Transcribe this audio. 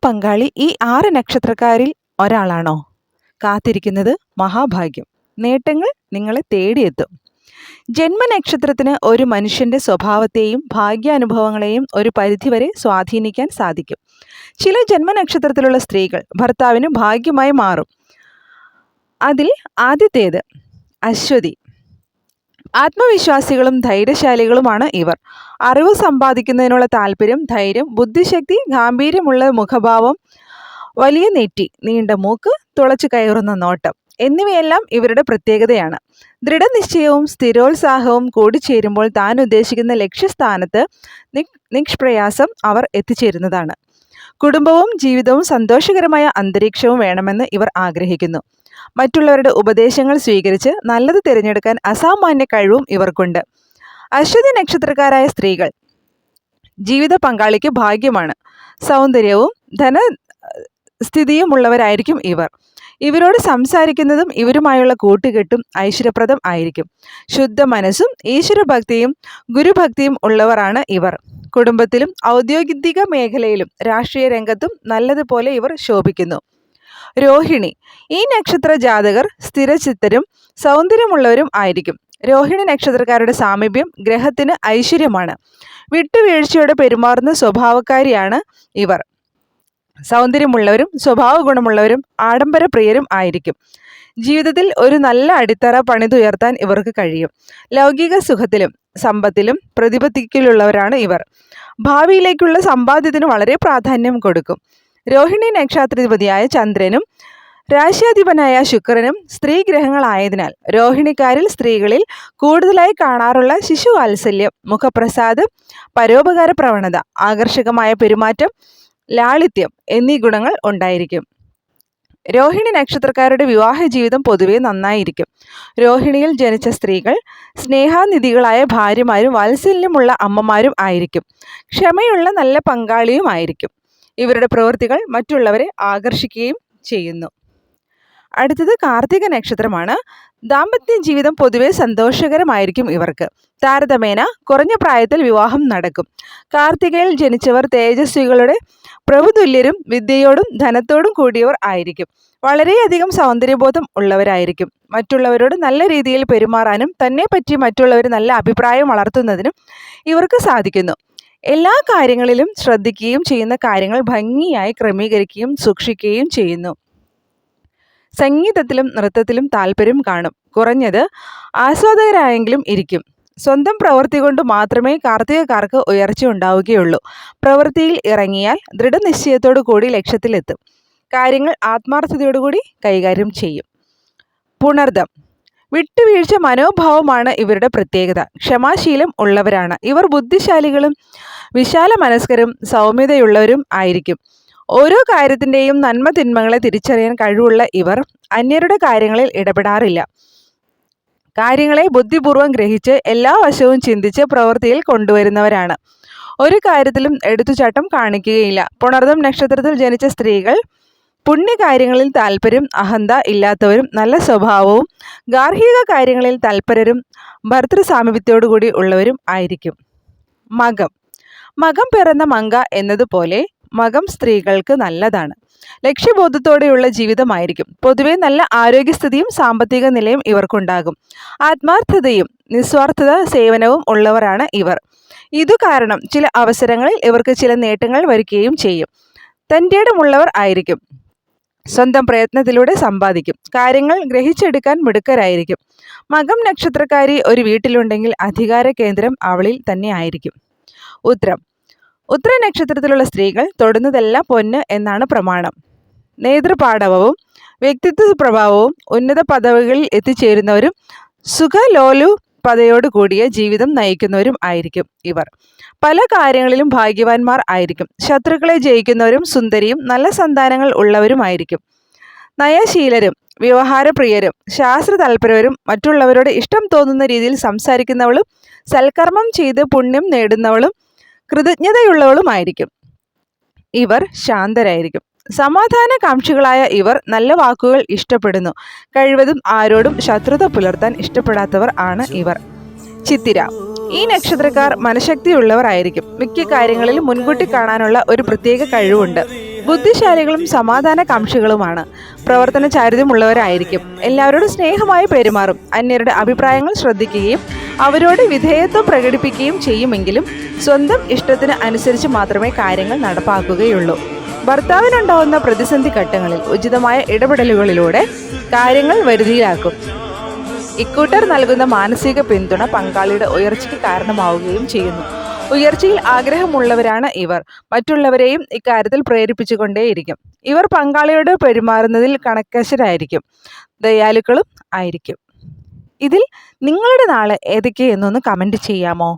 പങ്കാളി ഈ 6 നക്ഷത്രക്കാരിൽ ഒരാളാണോ? കാത്തിരിക്കുന്നത് മഹാഭാഗ്യം. നേട്ടങ്ങൾ നിങ്ങളെ തേടിയെത്തും. ജന്മനക്ഷത്രത്തിന് ഒരു മനുഷ്യൻ്റെ സ്വഭാവത്തെയും ഭാഗ്യാനുഭവങ്ങളെയും ഒരു പരിധിവരെ സ്വാധീനിക്കാൻ സാധിക്കും. ചില ജന്മനക്ഷത്രത്തിലുള്ള സ്ത്രീകൾ ഭർത്താവിന് ഭാഗ്യമായി മാറും. അതിൽ ആദ്യത്തേത് അശ്വതി. ആത്മവിശ്വാസികളും ധൈര്യശാലികളുമാണ് ഇവർ. അറിവ് സമ്പാദിക്കുന്നതിനുള്ള താല്പര്യം, ധൈര്യം, ബുദ്ധിശക്തി, ഗാംഭീര്യമുള്ള മുഖഭാവം, വലിയ നെറ്റി, നീണ്ട മൂക്ക്, തുളച്ചു കയറുന്ന നോട്ടം എന്നിവയെല്ലാം ഇവരുടെ പ്രത്യേകതയാണ്. ദൃഢനിശ്ചയവും സ്ഥിരോത്സാഹവും കൂടിച്ചേരുമ്പോൾ താൻ ഉദ്ദേശിക്കുന്ന ലക്ഷ്യസ്ഥാനത്ത് നിഷ്പ്രയാസം അവർ എത്തിച്ചേരുന്നതാണ്. കുടുംബവും ജീവിതവും സന്തോഷകരമായ അന്തരീക്ഷവും വേണമെന്ന് ഇവർ ആഗ്രഹിക്കുന്നു. മറ്റുള്ളവരുടെ ഉപദേശങ്ങൾ സ്വീകരിച്ച് നല്ലത് തിരഞ്ഞെടുക്കാൻ അസാമാന്യ കഴിവും ഇവർക്കുണ്ട്. അശ്വതി നക്ഷത്രക്കാരായ സ്ത്രീകൾ ജീവിത പങ്കാളിക്ക് ഭാഗ്യമാണ്. സൗന്ദര്യവും ധനസ്ഥിതിയുമുള്ളവരായിരിക്കും ഇവർ. ഇവരോട് സംസാരിക്കുന്നതും ഇവരുമായുള്ള കൂട്ടുകെട്ടും ഐശ്വര്യപ്രദം ആയിരിക്കും. ശുദ്ധ മനസ്സും ഈശ്വരഭക്തിയും ഗുരുഭക്തിയും ഉള്ളവരാണ് ഇവർ. കുടുംബത്തിലും ഔദ്യോഗിക മേഖലയിലും രാഷ്ട്രീയ രംഗത്തും നല്ലതുപോലെ ഇവർ ശോഭിക്കുന്നു. രോഹിണി. ഈ നക്ഷത്ര ജാതകർ സ്ഥിരചിത്തരും സൗന്ദര്യമുള്ളവരും ആയിരിക്കും. രോഹിണി നക്ഷത്രക്കാരുടെ സാമീപ്യം ഗ്രഹത്തിന് ഐശ്വര്യമാണ്. വിട്ടുവീഴ്ചയോടെ പെരുമാറുന്ന സ്വഭാവക്കാരിയാണ് ഇവർ. സൗന്ദര്യമുള്ളവരും സ്വഭാവ ഗുണമുള്ളവരും ആഡംബരപ്രിയരും ആയിരിക്കും. ജീവിതത്തിൽ ഒരു നല്ല അടിത്തറ പണിതുയർത്താൻ ഇവർക്ക് കഴിയും. ലൗകിക സുഖത്തിലും സമ്പത്തിലും പ്രതിപത്തിക്കലുള്ളവരാണ് ഇവർ. ഭാവിയിലേക്കുള്ള സമ്പാദ്യത്തിന് വളരെ പ്രാധാന്യം കൊടുക്കും. രോഹിണി നക്ഷത്രാധിപതിയായ ചന്ദ്രനും രാശ്യാധിപനായ ശുക്രനും സ്ത്രീ ഗ്രഹങ്ങളായതിനാൽ രോഹിണിക്കാരിൽ സ്ത്രീകളിൽ കൂടുതലായി കാണാറുള്ള ശിശുവാത്സല്യം, മുഖപ്രസാദം, പരോപകാര പ്രവണത, ആകർഷകമായ പെരുമാറ്റം, ലാളിത്യം എന്നീ ഗുണങ്ങൾ ഉണ്ടായിരിക്കും. രോഹിണി നക്ഷത്രക്കാരുടെ വിവാഹ ജീവിതം പൊതുവെ നന്നായിരിക്കും. രോഹിണിയിൽ ജനിച്ച സ്ത്രീകൾ സ്നേഹാനിധികളായ ഭാര്യമാരും വാത്സല്യമുള്ള അമ്മമാരും ആയിരിക്കും. ക്ഷമയുള്ള നല്ല പങ്കാളിയുമായിരിക്കും. ഇവരുടെ പ്രവൃത്തികൾ മറ്റുള്ളവരെ ആകർഷിക്കുകയും ചെയ്യുന്നു. അടുത്തത് കാർത്തിക നക്ഷത്രമാണ്. ദാമ്പത്യ ജീവിതം പൊതുവെ സന്തോഷകരമായിരിക്കും ഇവർക്ക്. താരതമ്യേന കുറഞ്ഞ പ്രായത്തിൽ വിവാഹം നടക്കും. കാർത്തികയിൽ ജനിച്ചവർ തേജസ്വികളുടെ പ്രഭുതുല്യരും വിദ്യയോടും ധനത്തോടും കൂടിയവർ ആയിരിക്കും. വളരെയധികം സൗന്ദര്യബോധം ഉള്ളവരായിരിക്കും. മറ്റുള്ളവരോട് നല്ല രീതിയിൽ പെരുമാറാനും തന്നെപ്പറ്റി മറ്റുള്ളവർ നല്ല അഭിപ്രായം വളർത്തുന്നതിനും ഇവർക്ക് സാധിക്കുന്നു. എല്ലാ കാര്യങ്ങളിലും ശ്രദ്ധിക്കുകയും ചെയ്യുന്ന കാര്യങ്ങൾ ഭംഗിയായി ക്രമീകരിക്കുകയും സൂക്ഷിക്കുകയും ചെയ്യുന്നു. സംഗീതത്തിലും നൃത്തത്തിലും താല്പര്യം കാണും. കുറഞ്ഞത് ആസ്വാദകരായെങ്കിലും ഇരിക്കും. സ്വന്തം പ്രവൃത്തി കൊണ്ട് മാത്രമേ കാർത്തികക്കാർക്ക് ഉയർച്ച ഉണ്ടാവുകയുള്ളൂ. പ്രവൃത്തിയിൽ ഇറങ്ങിയാൽ ദൃഢനിശ്ചയത്തോടു കൂടി ലക്ഷ്യത്തിലെത്തും. കാര്യങ്ങൾ ആത്മാർത്ഥതയോടുകൂടി കൈകാര്യം ചെയ്യും. പുണർദം. വിട്ടുവീഴ്ച മനോഭാവമാണ് ഇവരുടെ പ്രത്യേകത. ക്ഷമാശീലം ഉള്ളവരാണ് ഇവർ. ബുദ്ധിശാലികളും വിശാല മനസ്കരും സൗമ്യതയുള്ളവരും ആയിരിക്കും. ഓരോ കാര്യത്തിൻ്റെയും നന്മ തിന്മകളെ തിരിച്ചറിയാൻ കഴിവുള്ള ഇവർ അന്യരുടെ കാര്യങ്ങളിൽ ഇടപെടാറില്ല. കാര്യങ്ങളെ ബുദ്ധിപൂർവ്വം ഗ്രഹിച്ച് എല്ലാ വശവും ചിന്തിച്ച് പ്രവൃത്തിയിൽ കൊണ്ടുവരുന്നവരാണ്. ഒരു കാര്യത്തിലും എടുത്തുചാട്ടം കാണിക്കുകയില്ല. പുണർദം നക്ഷത്രത്തിൽ ജനിച്ച സ്ത്രീകൾ പുണ്യകാര്യങ്ങളിൽ താല്പര്യം, അഹന്ത ഇല്ലാത്തവരും നല്ല സ്വഭാവവും ഗാർഹിക കാര്യങ്ങളിൽ തൽപരരും ഭർതൃസാമീപ്യത്തോടുകൂടി ഉള്ളവരും ആയിരിക്കും. മകം. മകം പിറന്ന മങ്ക എന്നതുപോലെ മകം സ്ത്രീകൾക്ക് നല്ലതാണ്. ലക്ഷ്യബോധത്തോടെയുള്ള ജീവിതമായിരിക്കും. പൊതുവെ നല്ല ആരോഗ്യസ്ഥിതിയും സാമ്പത്തിക നിലയും ഇവർക്കുണ്ടാകും. ആത്മാർത്ഥതയും നിസ്വാർത്ഥത സേവനവും ഉള്ളവരാണ് ഇവർ. ഇതുകാരണം ചില അവസരങ്ങളിൽ ഇവർക്ക് ചില നേട്ടങ്ങൾ വരികയും ചെയ്യും. തൻ്റെടമുള്ളവർ ആയിരിക്കും. സ്വന്തം പ്രയത്നത്തിലൂടെ സമ്പാദിക്കും. കാര്യങ്ങൾ ഗ്രഹിച്ചെടുക്കാൻ മിടുക്കരായിരിക്കും. മകം നക്ഷത്രക്കാരി ഒരു വീട്ടിലുണ്ടെങ്കിൽ അധികാര കേന്ദ്രം അവളിൽ തന്നെ ആയിരിക്കും. ഉത്രം. ഉത്തര നക്ഷത്രത്തിലുള്ള സ്ത്രീകൾ തൊടുന്നതെല്ലാം പൊന്ന് എന്നാണ് പ്രമാണം. നേതൃപാടവവും വ്യക്തിത്വ പ്രഭാവവും ഉന്നത പദവികളിൽ എത്തിച്ചേരുന്നവരും സുഖലോലുപതയോടു കൂടിയ ജീവിതം നയിക്കുന്നവരും ആയിരിക്കും ഇവർ. പല കാര്യങ്ങളിലും ഭാഗ്യവാന്മാർ ആയിരിക്കും. ശത്രുക്കളെ ജയിക്കുന്നവരും സുന്ദരിയും നല്ല സന്താനങ്ങൾ ഉള്ളവരുമായിരിക്കും. നയശീലരും വ്യവഹാരപ്രിയരും ശാസ്ത്ര തൽപരരും മറ്റുള്ളവരോട് ഇഷ്ടം തോന്നുന്ന രീതിയിൽ സംസാരിക്കുന്നവളും സൽക്കർമ്മം ചെയ്ത് പുണ്യം നേടുന്നവളും കൃതജ്ഞതയുള്ളവളുമായിരിക്കും. ഇവർ ശാന്തരായിരിക്കും. സമാധാനകാംക്ഷികളായ ഇവർ നല്ല വാക്കുകൾ ഇഷ്ടപ്പെടുന്നു. കഴിവതും ആരോടും ശത്രുത പുലർത്താൻ ഇഷ്ടപ്പെടാത്തവർ ആണ് ഇവർ. ചിത്തിര. ഈ നക്ഷത്രക്കാർ മനഃശക്തിയുള്ളവർ ആയിരിക്കും. മിക്ക കാര്യങ്ങളിലും മുൻകൂട്ടി കാണാനുള്ള ഒരു പ്രത്യേക കഴിവുണ്ട്. ബുദ്ധിശാലികളും സമാധാനകാംക്ഷികളുമാണ്. പ്രവർത്തന ചാരിത്യമുള്ളവരായിരിക്കും. എല്ലാവരോടും സ്നേഹമായി പെരുമാറും. അന്യരുടെ അഭിപ്രായങ്ങൾ ശ്രദ്ധിക്കുകയും അവരോട് വിധേയത്വം പ്രകടിപ്പിക്കുകയും ചെയ്യുമെങ്കിലും സ്വന്തം ഇഷ്ടത്തിന് അനുസരിച്ച് മാത്രമേ കാര്യങ്ങൾ നടപ്പാക്കുകയുള്ളൂ. ഭർത്താവിനുണ്ടാവുന്ന പ്രതിസന്ധി ഘട്ടങ്ങളിൽ ഉചിതമായ ഇടപെടലുകളിലൂടെ കാര്യങ്ങൾ വരുതിയിലാക്കും. ഇക്കൂട്ടർ നൽകുന്ന മാനസിക പിന്തുണ പങ്കാളിയുടെ ഉയർച്ചയ്ക്ക് കാരണമാവുകയും ചെയ്യുന്നു. ഉയർച്ചയിൽ ആഗ്രഹമുള്ളവരാണ് ഇവർ. മറ്റുള്ളവരെയും ഇക്കാര്യത്തിൽ പ്രേരിപ്പിച്ചുകൊണ്ടേയിരിക്കും. ഇവർ പങ്കാളിയോട് പെരുമാറുന്നതിൽ കണക്കശരായിരിക്കും, ദയാലുക്കളും ആയിരിക്കും. ഇതിൽ നിങ്ങളുടെ നാള് ഏതൊക്കെയെന്നൊന്ന് കമൻറ്റ് ചെയ്യാമോ?